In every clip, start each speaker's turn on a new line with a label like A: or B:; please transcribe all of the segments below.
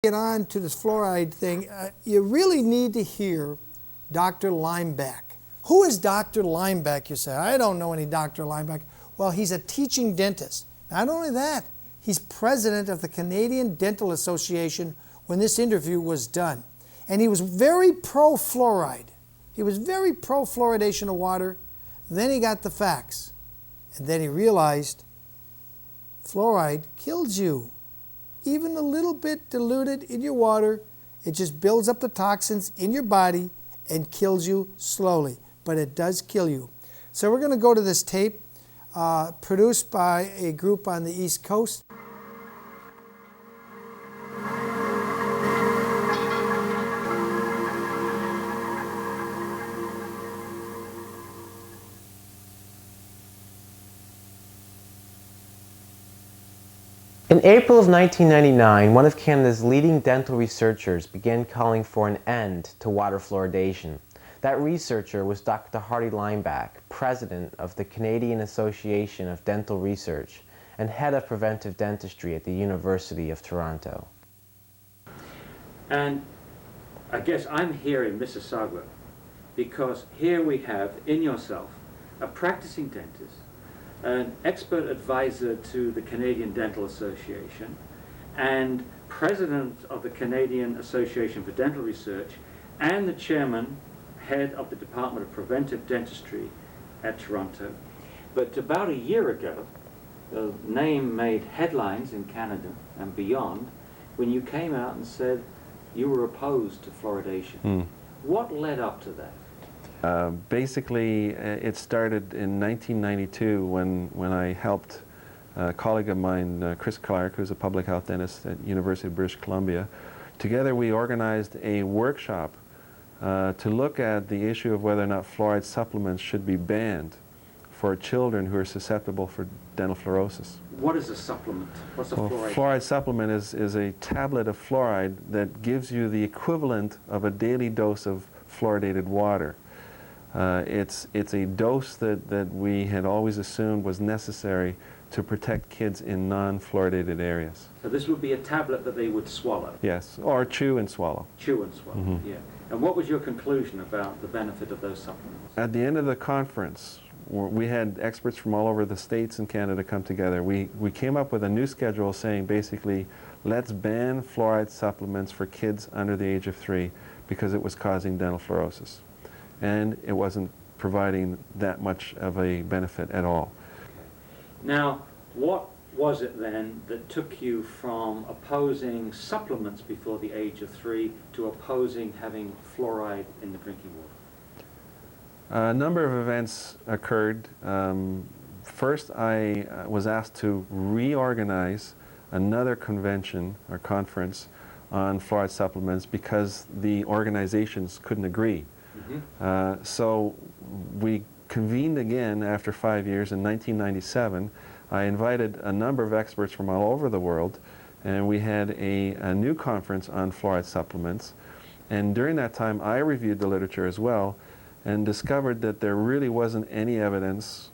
A: Get on to this fluoride thing, you really need to hear Dr. Lineback. Who is Dr. Lineback, you say? I don't know any Dr. Lineback. Well, he's a teaching dentist. Not only that, he's president of the Canadian Dental Association when this interview was done. And he was very pro-fluoride. He was very pro-fluoridation of water. Then he got the facts. And then he realized fluoride kills you. Even a little bit diluted in your water, it just builds up the toxins in your body and kills you slowly. But it does kill you. So we're going to go to this tape produced by a group on the East Coast.
B: In April of 1999, one of Canada's leading dental researchers began calling for an end to water fluoridation. That researcher was Dr. Hardy Lineback, president of the Canadian Association of Dental Research and head of preventive dentistry at the University of Toronto.
C: And I guess I'm here in Mississauga because here we have in yourself a practicing dentist, an expert advisor to the Canadian Dental Association, and president of the Canadian Association for Dental Research, and the chairman, head of the Department of Preventive Dentistry at Toronto. But about a year ago, the name made headlines in Canada and beyond when you came out and said you were opposed to fluoridation. What led up to that?
D: Basically, it started in 1992 when I helped a colleague of mine, Chris Clark, who's a public health dentist at University of British Columbia. Together we organized a workshop to look at the issue of whether or not fluoride supplements should be banned for children who are susceptible for dental fluorosis.
C: What is a supplement? What's a fluoride?
D: Fluoride supplement is a tablet of fluoride that gives you the equivalent of a daily dose of fluoridated water. It's a dose that we had always assumed was necessary to protect kids in non-fluoridated areas.
C: So this would be a tablet that they would swallow?
D: Yes, or chew and swallow.
C: Chew and swallow, yeah. And what was your conclusion about the benefit of those supplements?
D: At the end of the conference, we had experts from all over the States and Canada come together. We came up with a new schedule saying basically, let's ban fluoride supplements for kids under the age of 3 because it was causing dental fluorosis. And it wasn't providing that much of a benefit at all.
C: Now, what was it then that took you from opposing supplements before the age of 3 to opposing having fluoride in the drinking water?
D: A number of events occurred. First, I was asked to reorganize another convention or conference on fluoride supplements because the organizations couldn't agree. So we convened again after 5 years in 1997. I invited a number of experts from all over the world, and we had a new conference on fluoride supplements. And during that time, I reviewed the literature as well and discovered that there really wasn't any evidence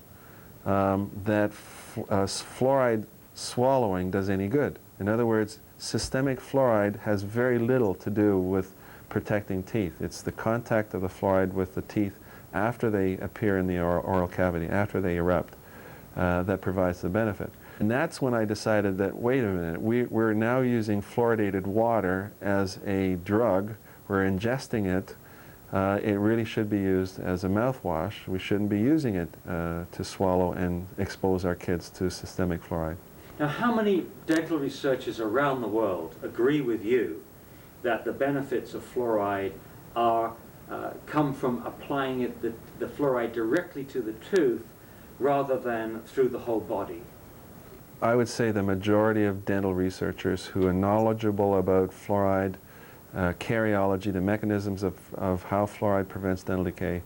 D: that fluoride swallowing does any good. In other words, systemic fluoride has very little to do with protecting teeth. It's the contact of the fluoride with the teeth after they appear in the oral cavity, after they erupt, that provides the benefit. And that's when I decided that, wait a minute, we're now using fluoridated water as a drug. We're ingesting it. It really should be used as a mouthwash. We shouldn't be using it to swallow and expose our kids to systemic fluoride.
C: Now, how many dental researchers around the world agree with you that the benefits of fluoride come from applying the fluoride directly to the tooth rather than through the whole body?
D: I would say the majority of dental researchers who are knowledgeable about fluoride, karyology, the mechanisms of how fluoride prevents dental decay,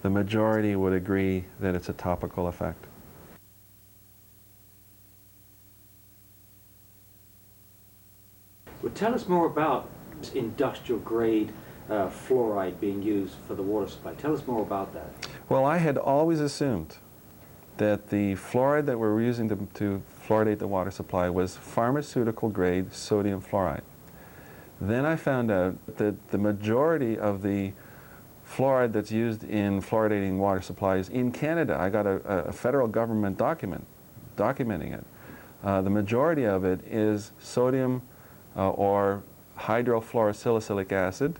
D: the majority would agree that it's a topical effect.
C: Well, tell us more about industrial grade fluoride being used for the water supply. Tell us more about that.
D: Well, I had always assumed that the fluoride that we're using to fluoridate the water supply was pharmaceutical grade sodium fluoride. Then I found out that the majority of the fluoride that's used in fluoridating water supplies in Canada, I got a federal government document documenting it. The majority of it is sodium or hydrofluorosilicylic acid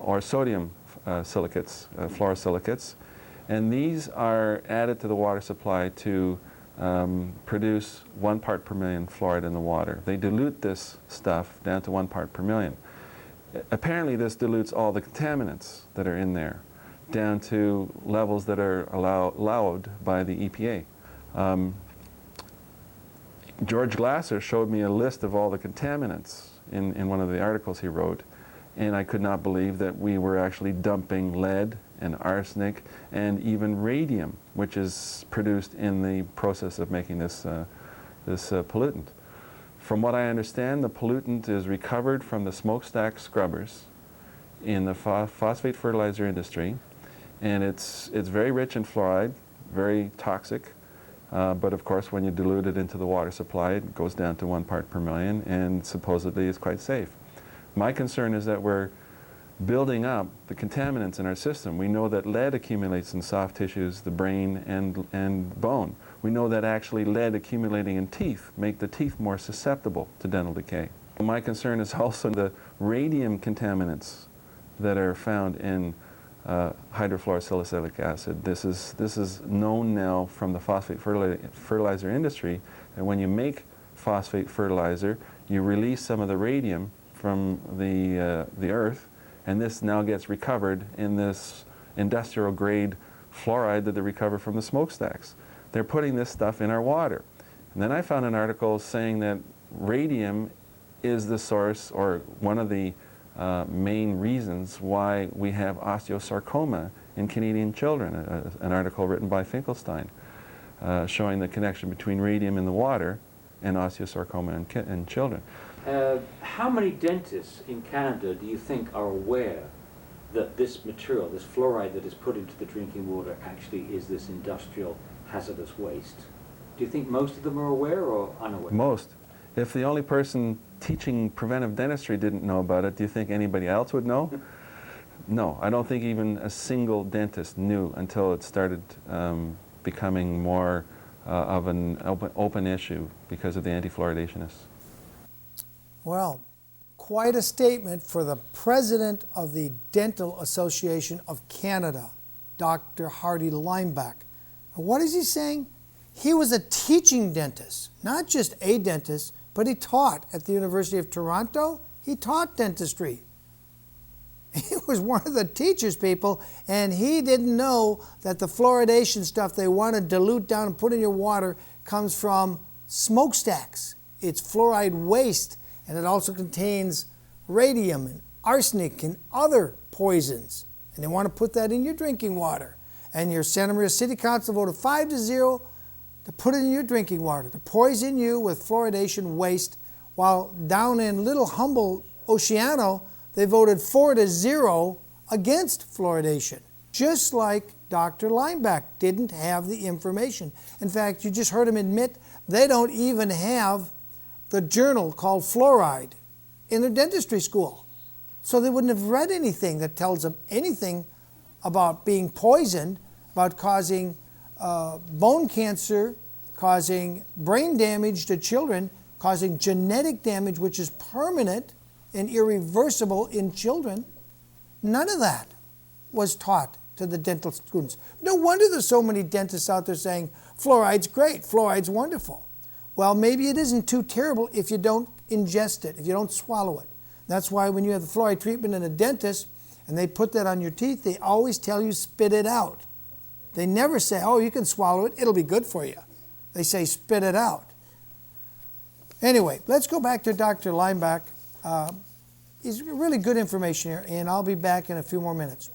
D: or sodium silicates, fluorosilicates, and these are added to the water supply to produce 1 part per million fluoride in the water. They dilute this stuff down to 1 part per million. Apparently this dilutes all the contaminants that are in there down to levels that are allowed by the EPA. George Glasser showed me a list of all the contaminants in one of the articles he wrote, and I could not believe that we were actually dumping lead and arsenic and even radium, which is produced in the process of making this pollutant. From what I understand, the pollutant is recovered from the smokestack scrubbers in the phosphate fertilizer industry, and it's very rich in fluoride, very toxic, but of course when you dilute it into the water supply it goes down to 1 part per million and supposedly is quite safe. My concern is that we're building up the contaminants in our system. We know that lead accumulates in soft tissues, the brain and bone. We know that actually lead accumulating in teeth make the teeth more susceptible to dental decay. My concern is also the radium contaminants that are found in hydrofluorosilicylic acid. This is known now from the phosphate fertilizer industry, and when you make phosphate fertilizer, you release some of the radium from the earth, and this now gets recovered in this industrial grade fluoride that they recover from the smokestacks. They're putting this stuff in our water. And then I found an article saying that radium is the source, or one of the main reasons why we have osteosarcoma in Canadian children, an article written by Finkelstein showing the connection between radium in the water and osteosarcoma in children.
C: How many dentists in Canada do you think are aware that this material, this fluoride that is put into the drinking water, actually is this industrial hazardous waste? Do you think most of them are aware or unaware?
D: Most. If the only person teaching preventive dentistry didn't know about it, do you think anybody else would know? No, I don't think even a single dentist knew until it started becoming more of an open issue because of the anti-fluoridationists.
A: Well, quite a statement for the president of the Dental Association of Canada, Dr. Hardy Lineback. What is he saying? He was a teaching dentist, not just a dentist, but he taught at the University of Toronto. He taught dentistry. He was one of the teachers, people, and he didn't know that the fluoridation stuff they want to dilute down and put in your water comes from smokestacks. It's fluoride waste, and it also contains radium and arsenic and other poisons. And they want to put that in your drinking water. And your Santa Maria City Council voted 5-0 to put it in your drinking water, to poison you with fluoridation waste, while down in little humble Oceano, they voted 4-0 against fluoridation. Just like Dr. Lineback didn't have the information. In fact, you just heard him admit they don't even have the journal called Fluoride in their dentistry school. So they wouldn't have read anything that tells them anything about being poisoned, about causing bone cancer, causing brain damage to children, causing genetic damage which is permanent and irreversible in children. None of that was taught to the dental students. No wonder there's so many dentists out there saying, fluoride's great, fluoride's wonderful. Well, maybe it isn't too terrible if you don't ingest it, if you don't swallow it. That's why when you have the fluoride treatment in a dentist and they put that on your teeth, they always tell you spit it out. They never say, oh, you can swallow it, it'll be good for you. They say spit it out. Anyway, let's go back to Dr. Lineback. It's really good information here, and I'll be back in a few more minutes.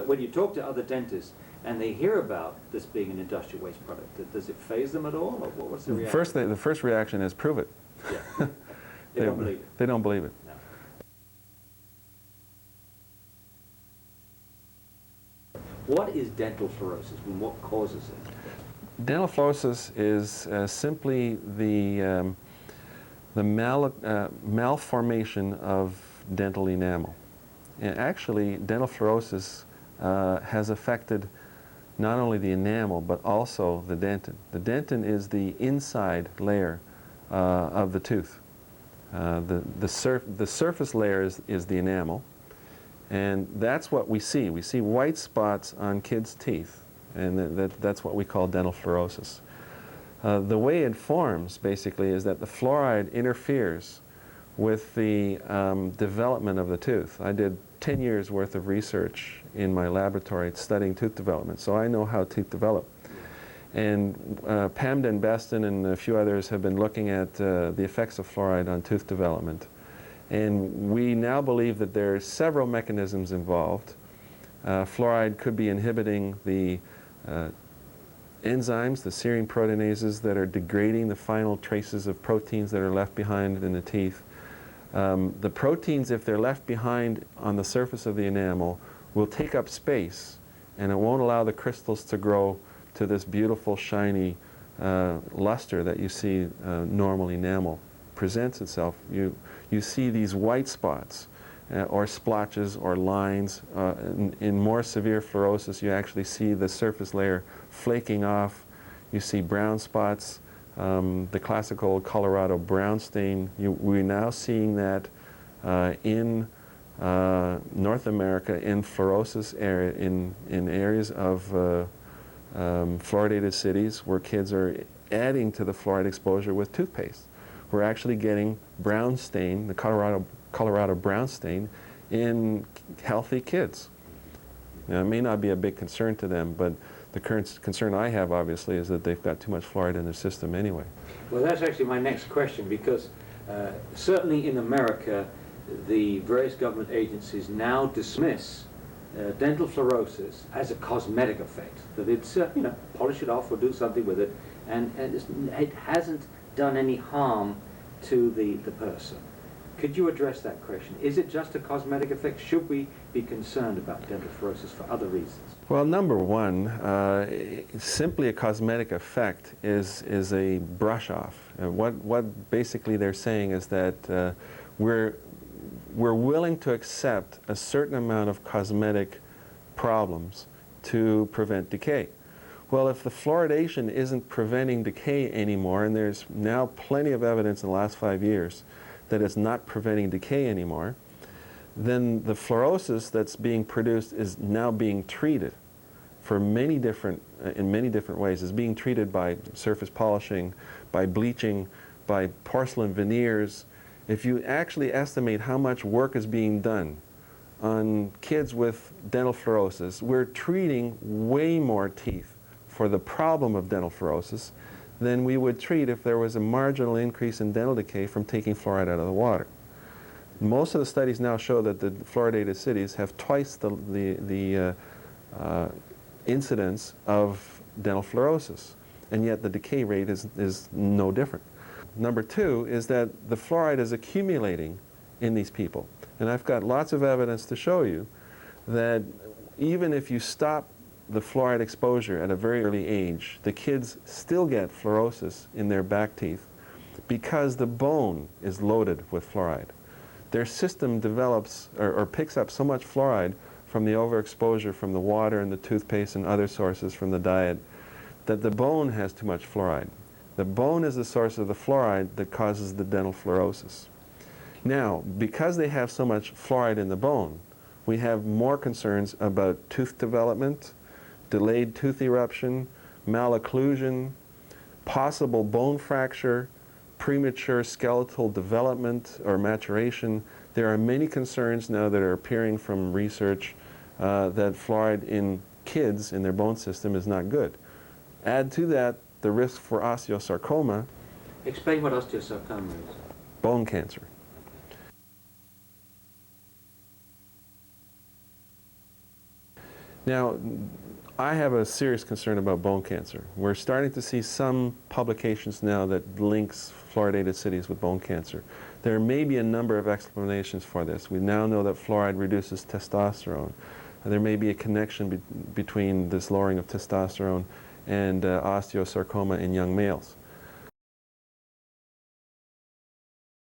C: When you talk to other dentists and they hear about this being an industrial waste product, does it faze them at all, or what's the reaction?
D: The first reaction is prove it.
C: Yeah. They don't believe it.
D: They don't believe it.
C: No. What is dental fluorosis and what causes it?
D: Dental fluorosis is simply the the malformation of dental enamel. And actually, dental fluorosis has affected not only the enamel, but also the dentin. The dentin is the inside layer of the tooth. The surface layer is the enamel, and that's what we see. We see white spots on kids' teeth, and that's what we call dental fluorosis. The way it forms, basically, is that the fluoride interferes with the development of the tooth. I did 10 years worth of research in my laboratory studying tooth development, so I know how teeth develop. And Pamden Beston and a few others have been looking at the effects of fluoride on tooth development. And we now believe that there are several mechanisms involved. Fluoride could be inhibiting the enzymes, the serine proteinases that are degrading the final traces of proteins that are left behind in the teeth. The proteins, if they're left behind on the surface of the enamel, will take up space, and it won't allow the crystals to grow to this beautiful, shiny luster that you see normal enamel presents itself. You see these white spots or splotches or lines. In more severe fluorosis, you actually see the surface layer flaking off. You see brown spots. The classical Colorado brown stain, we're now seeing that in North America in fluorosis area, in areas of fluoridated cities where kids are adding to the fluoride exposure with toothpaste. We're actually getting brown stain, the Colorado brown stain, in healthy kids. Now, it may not be a big concern to them, but the current concern I have, obviously, is that they've got too much fluoride in their system anyway.
C: Well, that's actually my next question, because certainly in America, the various government agencies now dismiss dental fluorosis as a cosmetic effect, that it's, you know, polish it off or do something with it, and it hasn't done any harm to the person. Could you address that question? Is it just a cosmetic effect? Should we be concerned about dental fluorosis for other reasons?
D: Well, number one, simply a cosmetic effect is a brush off. What basically they're saying is that we're willing to accept a certain amount of cosmetic problems to prevent decay. Well, if the fluoridation isn't preventing decay anymore, and there's now plenty of evidence in the last 5 years that it's not preventing decay anymore, then the fluorosis that's being produced is now being treated for many different, in many different ways. It's being treated by surface polishing, by bleaching, by porcelain veneers. If you actually estimate how much work is being done on kids with dental fluorosis, we're treating way more teeth for the problem of dental fluorosis than we would treat if there was a marginal increase in dental decay from taking fluoride out of the water. Most of the studies now show that the fluoridated cities have twice the incidence of dental fluorosis, and yet the decay rate is no different. Number two is that the fluoride is accumulating in these people. And I've got lots of evidence to show you that even if you stop the fluoride exposure at a very early age, the kids still get fluorosis in their back teeth because the bone is loaded with fluoride. Their system develops or picks up so much fluoride from the overexposure from the water and the toothpaste and other sources from the diet that the bone has too much fluoride. The bone is the source of the fluoride that causes the dental fluorosis. Now, because they have so much fluoride in the bone, we have more concerns about tooth development, delayed tooth eruption, malocclusion, possible bone fracture, premature skeletal development or maturation. There are many concerns now that are appearing from research that fluoride in kids in their bone system is not good. Add to that the risk for osteosarcoma.
C: Explain what osteosarcoma is.
D: Bone cancer. Now, I have a serious concern about bone cancer. We're starting to see some publications now that links fluoridated cities with bone cancer. There may be a number of explanations for this. We now know that fluoride reduces testosterone. There may be a connection between this lowering of testosterone and osteosarcoma in young males.